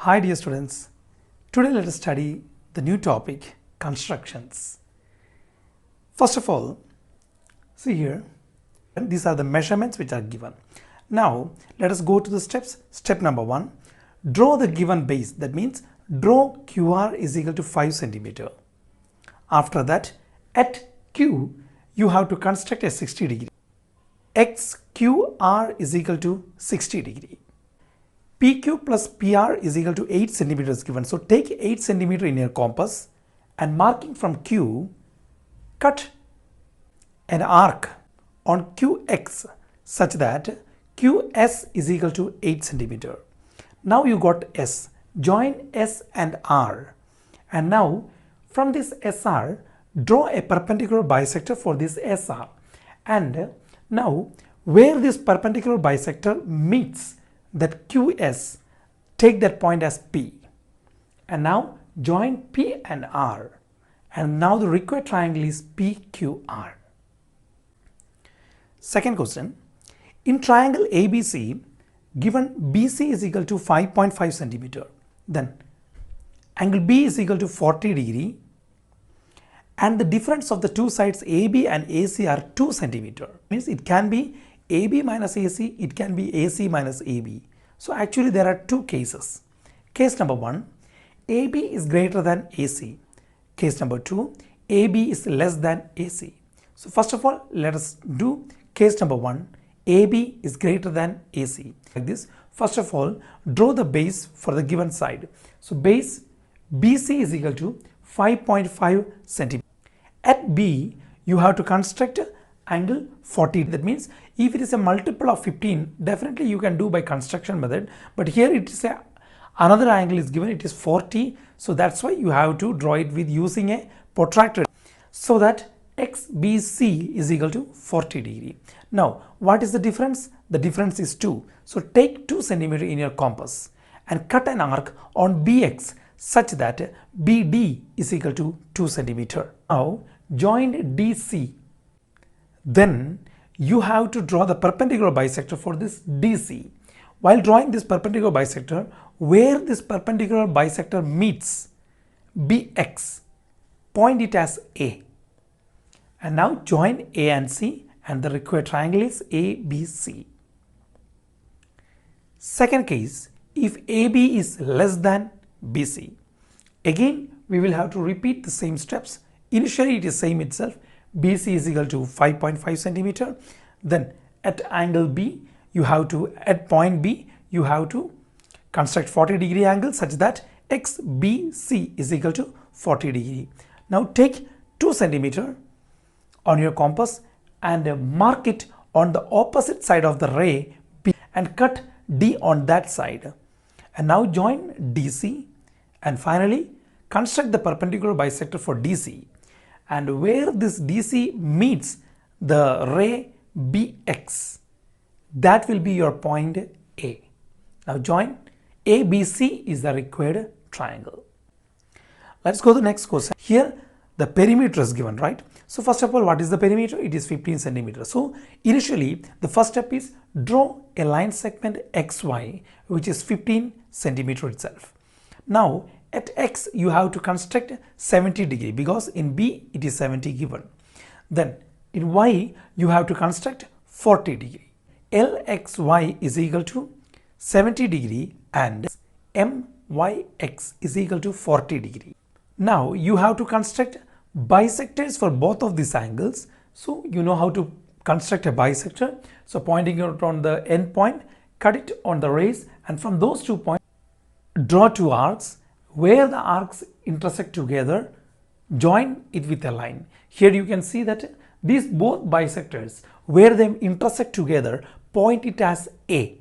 Hi dear students, today let us study the new topic constructions. First of all, see here, these are the measurements which are given. Now let us go to the steps. Step number 1, draw the given base. That means draw QR is equal to 5 centimeter. After that, at Q you have to construct a 60 degree. XQR is equal to 60 degree. PQ plus PR is equal to 8 centimeters given. So take 8 centimeter in your compass and marking from Q, cut an arc on QX such that QS is equal to 8 centimeter. Now you got S. Join S and R. And now from this SR, draw a perpendicular bisector for this SR. And now where this perpendicular bisector meets that QS, take that point as P. And now join P and R. And now the required triangle is PQR. Second question, in triangle ABC, given BC is equal to 5.5 centimeter, then angle B is equal to 40 degree, and the difference of the two sides AB and AC are 2 centimeter. Means it can be AB minus AC, it can be AC minus AB. So actually there are two cases. Case number 1, AB is greater than AC. Case number 2, AB is less than AC. So first of all, let us do case number 1, AB is greater than AC. Like this, first of all, draw the base for the given side. So base BC is equal to 5.5 centimeter. At B, you have to construct angle 40. That means if it is a multiple of 15, definitely you can do by construction method. But here it is another angle is given, it is 40. So that's why you have to draw it with using a protractor. So that XBC is equal to 40 degree. Now what is the difference? The difference is 2. So take 2 centimeter in your compass and cut an arc on BX such that BD is equal to 2 centimeter. Now join DC. Then you have to draw the perpendicular bisector for this DC. While drawing this perpendicular bisector, where this perpendicular bisector meets BX, point it as A. And now join A and C, and the required triangle is ABC. Second case, if AB is less than BC, again we will have to repeat the same steps. Initially it is same itself. BC is equal to 5.5 centimeter. Then at angle B, you have to, at point B, you have to construct 40 degree angle such that XBC is equal to 40 degree. Now take 2 centimeter on your compass and mark it on the opposite side of the ray B and cut D on that side. And now join DC and finally construct the perpendicular bisector for DC. And where this DC meets the ray BX, that will be your point A. Now join ABC is the required triangle. Let's go to the next question. Here the perimeter is given, right? So first of all, what is the perimeter? It is 15 centimeters. So initially the first step is draw a line segment XY which is 15 centimeter itself. Now at X you have to construct 70 degree because in B it is 70 given. Then in Y you have to construct 40 degree. LXY is equal to 70 degree and MYX is equal to 40 degree. Now you have to construct bisectors for both of these angles. So you know how to construct a bisector. So pointing out on the end point, cut it on the rays, and from those 2 points draw 2 arcs. Where the arcs intersect together, join it with a line. Here you can see that these both bisectors, where they intersect together, point it as A.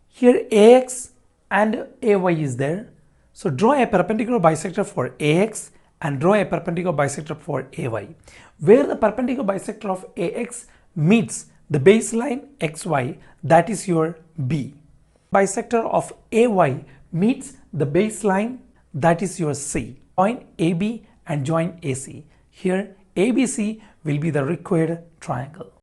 Here AX and AY is there. So draw a perpendicular bisector for AX and draw a perpendicular bisector for AY. Where the perpendicular bisector of AX meets the baseline XY, that is your B. Bisector of AY meets the baseline, that is your C. Join AB and join AC. Here ABC will be the required triangle.